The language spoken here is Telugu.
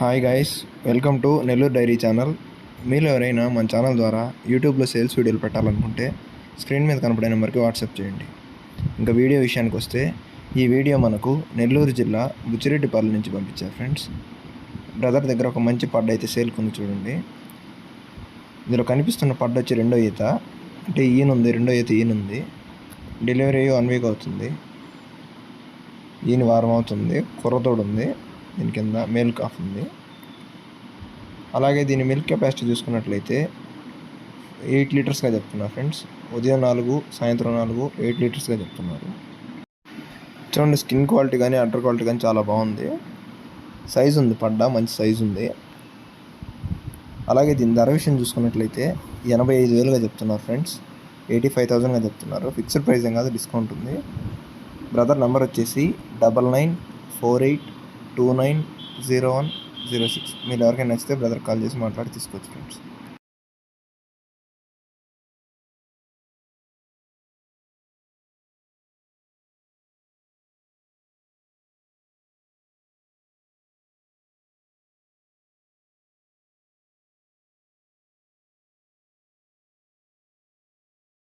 Hi guys, welcome to Nellore dairy channel. మీలో ఎవరైనా మన ఛానల్ ద్వారా యూట్యూబ్లో సేల్స్ వీడియోలు పెట్టాలనుకుంటే స్క్రీన్ మీద కనపడే నెంబర్కి వాట్సాప్ చేయండి. ఇంకా వీడియో విషయానికి వస్తే ఈ వీడియో మనకు నెల్లూరు జిల్లా బుచ్చిరెడ్డిపల్లి నుంచి పంపించారు ఫ్రెండ్స్. బ్రదర్ దగ్గర ఒక మంచి పడ్డ అయితే సేల్కి ఉంది చూడండి. ఇందులో కనిపిస్తున్న పడ్డ వచ్చి రెండో ఈత, అంటే ఈయనుంది, రెండో ఈత ఈయనుంది. డెలివరీ 1 వీక్ అవుతుంది. ఈయన వారం అవుతుంది. కుర్రతోడు ఉంది, దీని కింద మేల్ కాఫ్ ఉంది. అలాగే దీని మిల్క్ కెపాసిటీ చూసుకున్నట్లయితే 8 లీటర్స్గా చెప్తున్నారు ఫ్రెండ్స్. ఉదయం 4, సాయంత్రం 4, 8 లీటర్స్గా చెప్తున్నారు. చూడండి, స్కిన్ క్వాలిటీ కానీ అడ్డర్ క్వాలిటీ కానీ చాలా బాగుంది. సైజు ఉంది, పడ్డ మంచి సైజు ఉంది. అలాగే దీని ధర విషయం చూసుకున్నట్లయితే 85,000గా చెప్తున్నారు ఫ్రెండ్స్. 85,000గా చెప్తున్నారు. ఫిక్స్డ్ ప్రైస్ ఏం కాదు, డిస్కౌంట్ ఉంది. బ్రదర్ నెంబర్ వచ్చేసి 9948290106. మీరు ఎవరికైనా నచ్చితే బ్రదర్ కాల్ చేసి మాట్లాడి తీసుకోవచ్చు ఫ్రెండ్స్.